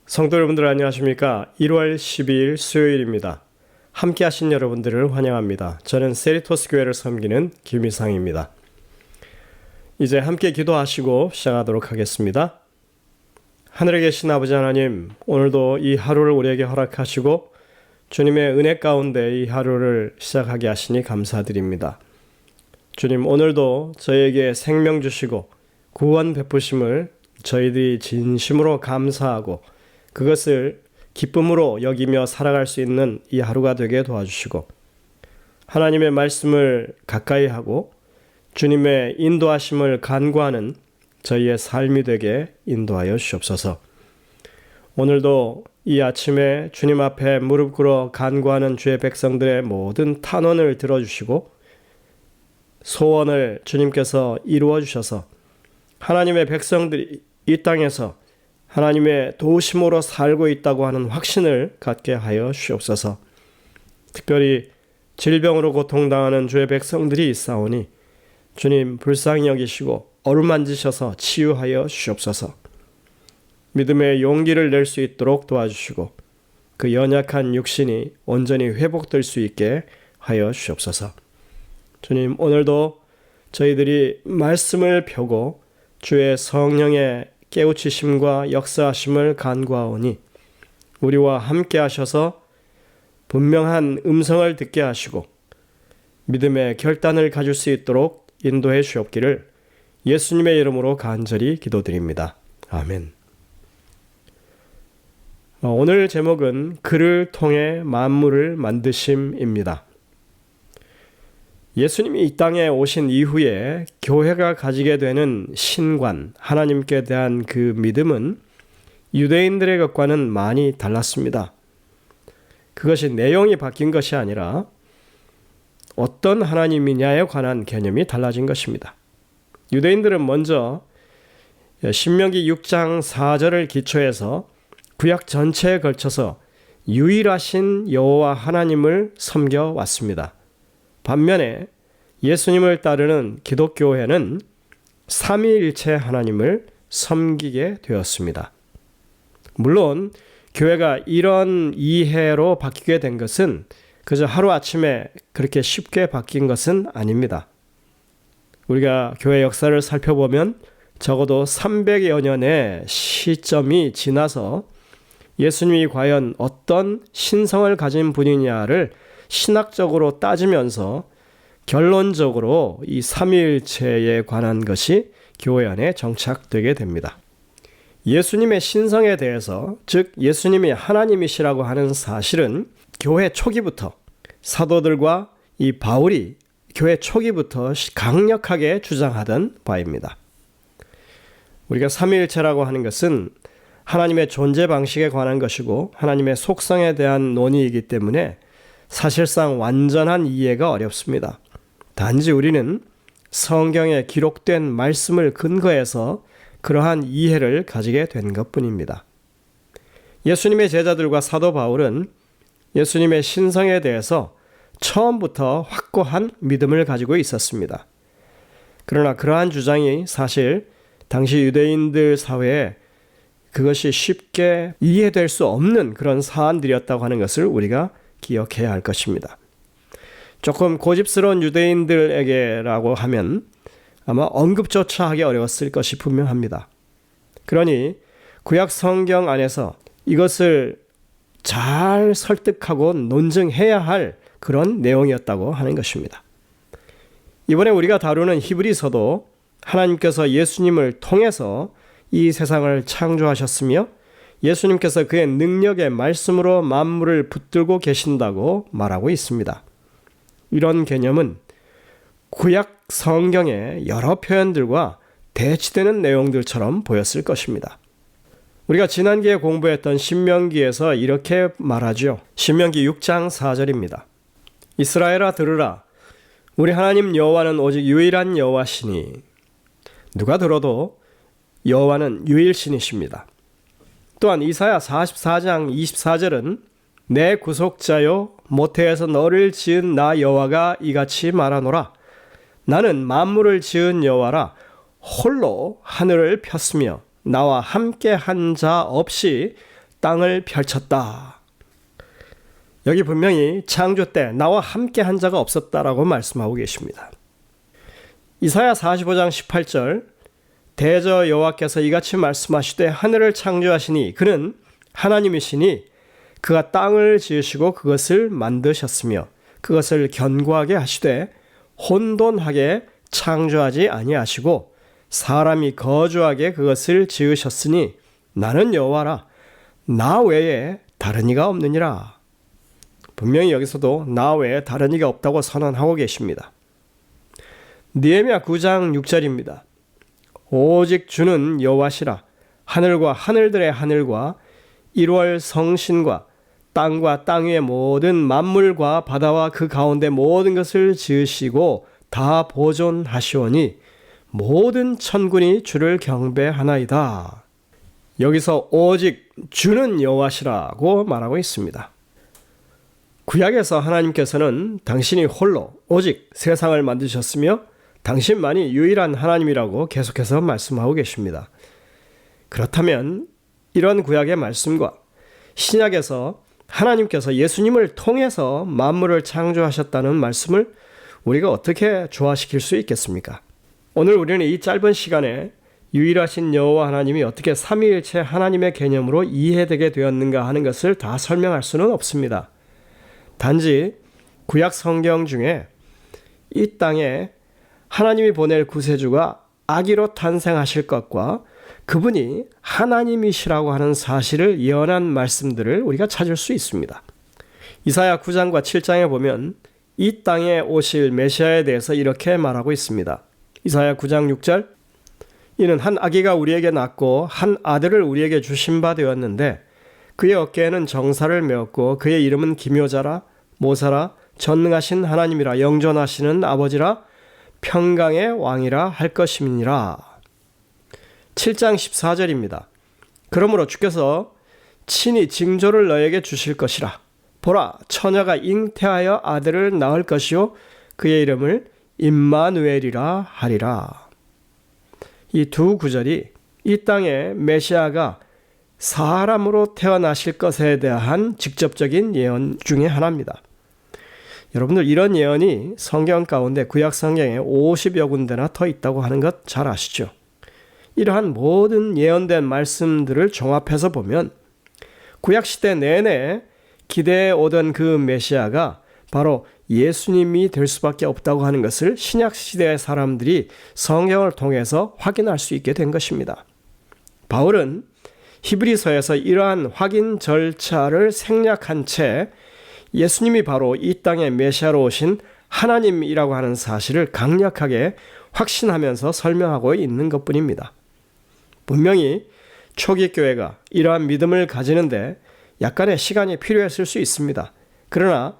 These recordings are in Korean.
성도 여러분들 안녕하십니까? 1월 12일 수요일입니다. 함께 하신 여러분들을 환영합니다. 저는 세리토스 교회를 섬기는 김희상입니다. 이제 함께 기도하시고 시작하도록 하겠습니다. 하늘에 계신 아버지 하나님, 오늘도 이 하루를 우리에게 허락하시고 주님의 은혜 가운데 이 하루를 시작하게 하시니 감사드립니다. 주님, 오늘도 저에게 생명 주시고 구원 베푸심을 저희들이 진심으로 감사하고 그것을 기쁨으로 여기며 살아갈 수 있는 이 하루가 되게 도와주시고 하나님의 말씀을 가까이 하고 주님의 인도하심을 간구하는 저희의 삶이 되게 인도하여 주옵소서. 오늘도 이 아침에 주님 앞에 무릎 꿇어 간구하는 주의 백성들의 모든 탄원을 들어주시고 소원을 주님께서 이루어 주셔서 하나님의 백성들이 이 땅에서 하나님의 도우심으로 살고 있다고 하는 확신을 갖게 하여 주옵소서. 특별히 질병으로 고통당하는 주의 백성들이 있사오니 주님 불쌍히 여기시고 어루만지셔서 치유하여 주옵소서. 믿음의 용기를 낼 수 있도록 도와주시고 그 연약한 육신이 온전히 회복될 수 있게 하여 주옵소서. 주님, 오늘도 저희들이 말씀을 펴고 주의 성령의 깨우치심과 역사하심을 간구하오니 우리와 함께 하셔서 분명한 음성을 듣게 하시고 믿음의 결단을 가질 수 있도록 인도해 주옵기를 예수님의 이름으로 간절히 기도드립니다. 아멘. 오늘 제목은 그를 통해 만물을 만드심입니다. 예수님이 이 땅에 오신 이후에 교회가 가지게 되는 신관, 하나님께 대한 그 믿음은 유대인들의 것과는 많이 달랐습니다. 그것이 내용이 바뀐 것이 아니라 어떤 하나님이냐에 관한 개념이 달라진 것입니다. 유대인들은 먼저 신명기 6장 4절을 기초해서 구약 전체에 걸쳐서 유일하신 여호와 하나님을 섬겨왔습니다. 반면에 예수님을 따르는 기독교회는 삼위일체 하나님을 섬기게 되었습니다. 물론 교회가 이런 이해로 바뀌게 된 것은 그저 하루아침에 그렇게 쉽게 바뀐 것은 아닙니다. 우리가 교회 역사를 살펴보면 적어도 300여 년의 시점이 지나서 예수님이 과연 어떤 신성을 가진 분이냐를 신학적으로 따지면서 결론적으로 이 삼위일체에 관한 것이 교회 안에 정착되게 됩니다. 예수님의 신성에 대해서, 즉 예수님이 하나님이시라고 하는 사실은 교회 초기부터 사도들과 이 바울이 교회 초기부터 강력하게 주장하던 바입니다. 우리가 삼위일체라고 하는 것은 하나님의 존재 방식에 관한 것이고 하나님의 속성에 대한 논의이기 때문에 사실상 완전한 이해가 어렵습니다. 단지 우리는 성경에 기록된 말씀을 근거해서 그러한 이해를 가지게 된 것뿐입니다. 예수님의 제자들과 사도 바울은 예수님의 신성에 대해서 처음부터 확고한 믿음을 가지고 있었습니다. 그러나 그러한 주장이 사실 당시 유대인들 사회에 그것이 쉽게 이해될 수 없는 그런 사안들이었다고 하는 것을 우리가 기억해야 할 것입니다. 조금 고집스러운 유대인들에게라고 하면 아마 언급조차 하기 어려웠을 것이 분명합니다. 그러니 구약 성경 안에서 이것을 잘 설득하고 논증해야 할 그런 내용이었다고 하는 것입니다. 이번에 우리가 다루는 히브리서도 하나님께서 예수님을 통해서 이 세상을 창조하셨으며 예수님께서 그의 능력의 말씀으로 만물을 붙들고 계신다고 말하고 있습니다. 이런 개념은 구약 성경의 여러 표현들과 대치되는 내용들처럼 보였을 것입니다. 우리가 지난 기회에 공부했던 신명기에서 이렇게 말하죠. 신명기 6장 4절입니다. 이스라엘아 들으라. 우리 하나님 여호와는 오직 유일한 여호와시니 누가 들어도 여호와는 유일신이십니다. 또한 이사야 44장 24절은 내 구속자여 모태에서 너를 지은 나 여호와가 이같이 말하노라. 나는 만물을 지은 여호와라. 홀로 하늘을 폈으며 나와 함께 한 자 없이 땅을 펼쳤다. 여기 분명히 창조 때 나와 함께 한 자가 없었다라고 말씀하고 계십니다. 이사야 45장 18절 대저 여호와께서 이같이 말씀하시되 하늘을 창조하시니 그는 하나님이시니 그가 땅을 지으시고 그것을 만드셨으며 그것을 견고하게 하시되 혼돈하게 창조하지 아니하시고 사람이 거주하게 그것을 지으셨으니 나는 여호와라 나 외에 다른 이가 없느니라. 분명히 여기서도 나 외에 다른 이가 없다고 선언하고 계십니다. 느헤미야 9장 6절입니다. 오직 주는 여호와시라 하늘과 하늘들의 하늘과 1월 성신과 땅과 땅 위의 모든 만물과 바다와 그 가운데 모든 것을 지으시고 다 보존하시오니 모든 천군이 주를 경배하나이다. 여기서 오직 주는 여호와시라고 말하고 있습니다. 구약에서 하나님께서는 당신이 홀로 오직 세상을 만드셨으며 당신만이 유일한 하나님이라고 계속해서 말씀하고 계십니다. 그렇다면 이런 구약의 말씀과 신약에서 하나님께서 예수님을 통해서 만물을 창조하셨다는 말씀을 우리가 어떻게 조화시킬 수 있겠습니까? 오늘 우리는 이 짧은 시간에 유일하신 여호와 하나님이 어떻게 삼위일체 하나님의 개념으로 이해되게 되었는가 하는 것을 다 설명할 수는 없습니다. 단지 구약 성경 중에 이 땅에 하나님이 보낼 구세주가 아기로 탄생하실 것과 그분이 하나님이시라고 하는 사실을 예언한 말씀들을 우리가 찾을 수 있습니다. 이사야 9장과 7장에 보면 이 땅에 오실 메시아에 대해서 이렇게 말하고 있습니다. 이사야 9장 6절 이는 한 아기가 우리에게 낳고 한 아들을 우리에게 주신 바 되었는데 그의 어깨에는 정사를 메었고 그의 이름은 기묘자라 모사라 전능하신 하나님이라 영존하시는 아버지라 평강의 왕이라 할 것임이니라. 7장 14절입니다. 그러므로 주께서 친히 징조를 너에게 주실 것이라. 보라 처녀가 잉태하여 아들을 낳을 것이요 그의 이름을 임마누엘이라 하리라. 이 두 구절이 이 땅에 메시아가 사람으로 태어나실 것에 대한 직접적인 예언 중에 하나입니다. 여러분들 이런 예언이 성경 가운데 구약 성경에 50여 군데나 더 있다고 하는 것 잘 아시죠? 이러한 모든 예언된 말씀들을 종합해서 보면 구약 시대 내내 기대해 오던 그 메시아가 바로 예수님이 될 수밖에 없다고 하는 것을 신약 시대의 사람들이 성경을 통해서 확인할 수 있게 된 것입니다. 바울은 히브리서에서 이러한 확인 절차를 생략한 채 예수님이 바로 이 땅에 메시아로 오신 하나님이라고 하는 사실을 강력하게 확신하면서 설명하고 있는 것뿐입니다. 분명히 초기 교회가 이러한 믿음을 가지는데 약간의 시간이 필요했을 수 있습니다. 그러나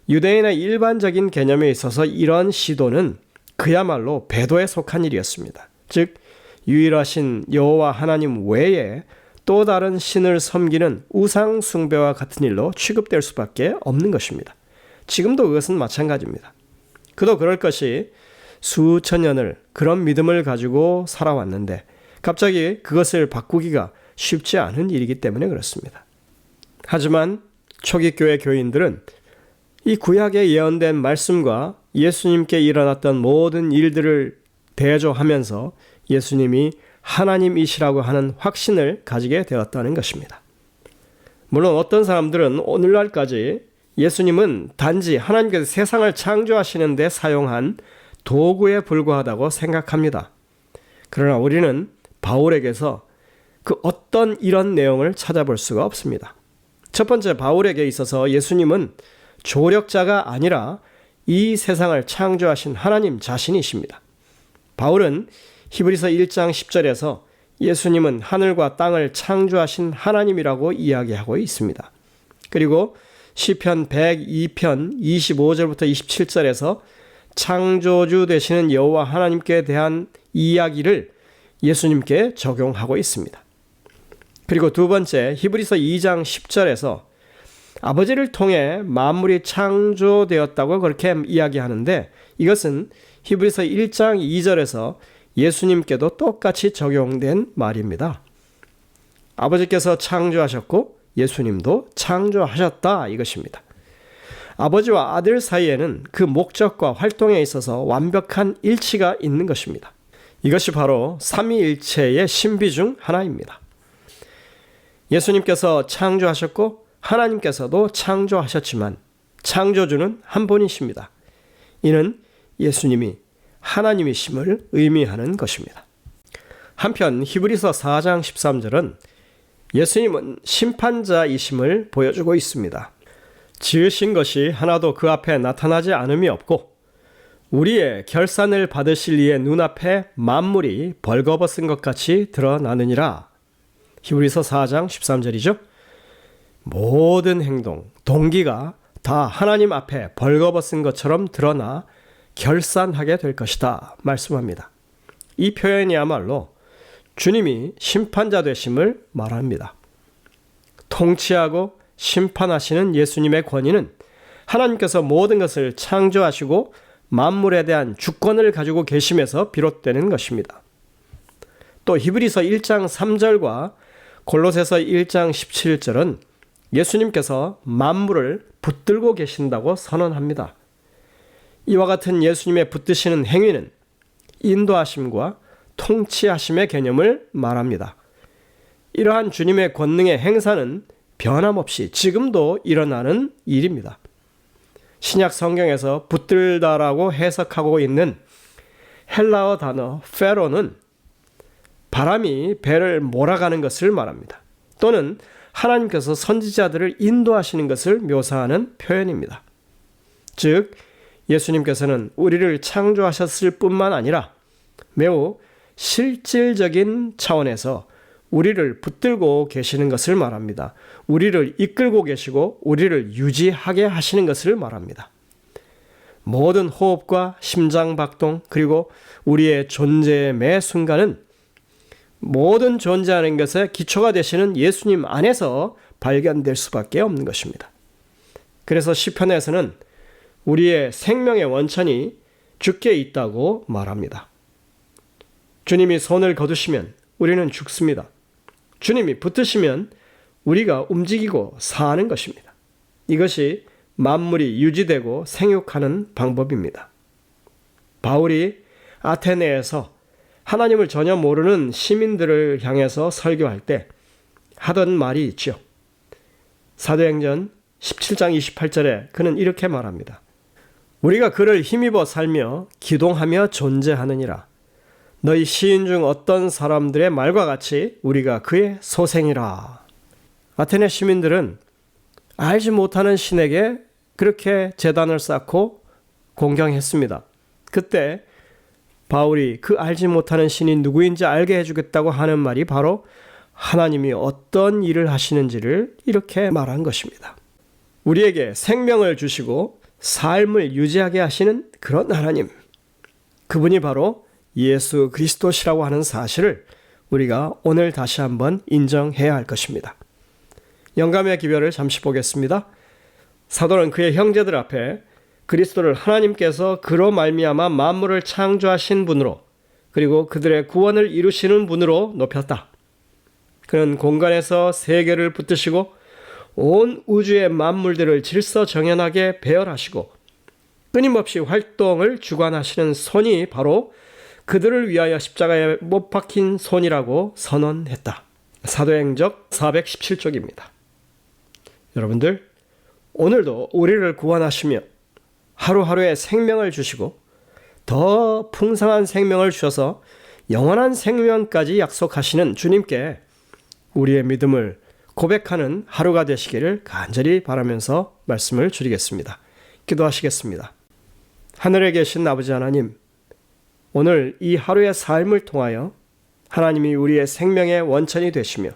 유대인의 일반적인 개념에 있어서 이런 시도는 그야말로 배도에 속한 일이었습니다. 즉 유일하신 여호와 하나님 외에 또 다른 신을 섬기는 우상 숭배와 같은 일로 취급될 수밖에 없는 것입니다. 지금도 그것은 마찬가지입니다. 그도 그럴 것이 수천 년을 그런 믿음을 가지고 살아왔는데 갑자기 그것을 바꾸기가 쉽지 않은 일이기 때문에 그렇습니다. 하지만 초기 교회 교인들은 이 구약에 예언된 말씀과 예수님께 일어났던 모든 일들을 대조하면서 예수님이 하나님이시라고 하는 확신을 가지게 되었다는 것입니다. 물론 어떤 사람들은 오늘날까지 예수님은 단지 하나님께서 세상을 창조하시는 데 사용한 도구에 불과하다고 생각합니다. 그러나 우리는 바울에게서 그 어떤 이런 내용을 찾아볼 수가 없습니다. 첫 번째, 바울에게 있어서 예수님은 조력자가 아니라 이 세상을 창조하신 하나님 자신이십니다. 바울은 히브리서 1장 10절에서 예수님은 하늘과 땅을 창조하신 하나님이라고 이야기하고 있습니다. 그리고 시편 102편 25절부터 27절에서 창조주 되시는 여호와 하나님께 대한 이야기를 예수님께 적용하고 있습니다. 그리고 두 번째, 히브리서 2장 10절에서 아버지를 통해 만물이 창조되었다고 그렇게 이야기하는데 이것은 히브리서 1장 2절에서 예수님께도 똑같이 적용된 말입니다. 아버지께서 창조하셨고 예수님도 창조하셨다 이것입니다. 아버지와 아들 사이에는 그 목적과 활동에 있어서 완벽한 일치가 있는 것입니다. 이것이 바로 삼위일체의 신비 중 하나입니다. 예수님께서 창조하셨고 하나님께서도 창조하셨지만 창조주는 한 분이십니다. 이는 예수님이 하나님이심을 의미하는 것입니다. 한편 히브리서 4장 13절은 예수님은 심판자이심을 보여주고 있습니다. 지으신 것이 하나도 그 앞에 나타나지 않음이 없고 우리의 결산을 받으실 이의 눈앞에 만물이 벌거벗은 것 같이 드러나느니라. 히브리서 4장 13절이죠. 모든 행동, 동기가 다 하나님 앞에 벌거벗은 것처럼 드러나 결산하게 될 것이다 말씀합니다. 이 표현이야말로 주님이 심판자 되심을 말합니다. 통치하고 심판하시는 예수님의 권위는 하나님께서 모든 것을 창조하시고 만물에 대한 주권을 가지고 계심에서 비롯되는 것입니다. 또 히브리서 1장 3절과 골로새서 1장 17절은 예수님께서 만물을 붙들고 계신다고 선언합니다. 이와 같은 예수님의 붙드시는 행위는 인도하심과 통치하심의 개념을 말합니다. 이러한 주님의 권능의 행사는 변함없이 지금도 일어나는 일입니다. 신약 성경에서 붙들다라고 해석하고 있는 헬라어 단어 페로는 바람이 배를 몰아가는 것을 말합니다. 또는 하나님께서 선지자들을 인도하시는 것을 묘사하는 표현입니다. 즉 예수님께서는 우리를 창조하셨을 뿐만 아니라 매우 실질적인 차원에서 우리를 붙들고 계시는 것을 말합니다. 우리를 이끌고 계시고 우리를 유지하게 하시는 것을 말합니다. 모든 호흡과 심장박동 그리고 우리의 존재의 매 순간은 모든 존재하는 것에 기초가 되시는 예수님 안에서 발견될 수밖에 없는 것입니다. 그래서 시편에서는 우리의 생명의 원천이 주께 있다고 말합니다. 주님이 손을 거두시면 우리는 죽습니다. 주님이 붙으시면 우리가 움직이고 사는 것입니다. 이것이 만물이 유지되고 생육하는 방법입니다. 바울이 아테네에서 하나님을 전혀 모르는 시민들을 향해서 설교할 때 하던 말이 있죠. 사도행전 17장 28절에 그는 이렇게 말합니다. 우리가 그를 힘입어 살며 기동하며 존재하느니라. 너희 시인 중 어떤 사람들의 말과 같이 우리가 그의 소생이라. 아테네 시민들은 알지 못하는 신에게 그렇게 제단을 쌓고 공경했습니다. 그때 바울이 그 알지 못하는 신이 누구인지 알게 해주겠다고 하는 말이 바로 하나님이 어떤 일을 하시는지를 이렇게 말한 것입니다. 우리에게 생명을 주시고 삶을 유지하게 하시는 그런 하나님, 그분이 바로 예수 그리스도시라고 하는 사실을 우리가 오늘 다시 한번 인정해야 할 것입니다. 영감의 기별을 잠시 보겠습니다. 사도는 그의 형제들 앞에 그리스도를 하나님께서 그로 말미암아 만물을 창조하신 분으로 그리고 그들의 구원을 이루시는 분으로 높였다. 그는 공간에서 세계를 붙드시고 온 우주의 만물들을 질서정연하게 배열하시고 끊임없이 활동을 주관하시는 손이 바로 그들을 위하여 십자가에 못 박힌 손이라고 선언했다. 사도행적 417쪽입니다. 여러분들, 오늘도 우리를 구원하시며 하루하루의 생명을 주시고 더 풍성한 생명을 주셔서 영원한 생명까지 약속하시는 주님께 우리의 믿음을 고백하는 하루가 되시기를 간절히 바라면서 말씀을 드리겠습니다. 기도하시겠습니다. 하늘에 계신 아버지 하나님, 오늘 이 하루의 삶을 통하여 하나님이 우리의 생명의 원천이 되시며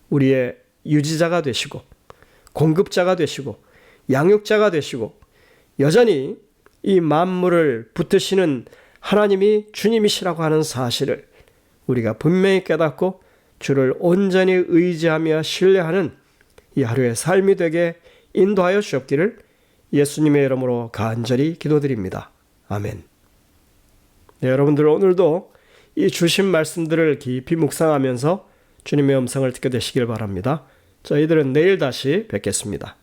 우리의 유지자가 되시고 공급자가 되시고 양육자가 되시고 여전히 이 만물을 붙드시는 하나님이 주님이시라고 하는 사실을 우리가 분명히 깨닫고 주를 온전히 의지하며 신뢰하는 이 하루의 삶이 되게 인도하여 주옵기를 예수님의 이름으로 간절히 기도드립니다. 아멘. 네, 여러분들 오늘도 이 주신 말씀들을 깊이 묵상하면서 주님의 음성을 듣게 되시길 바랍니다. 저희들은 내일 다시 뵙겠습니다.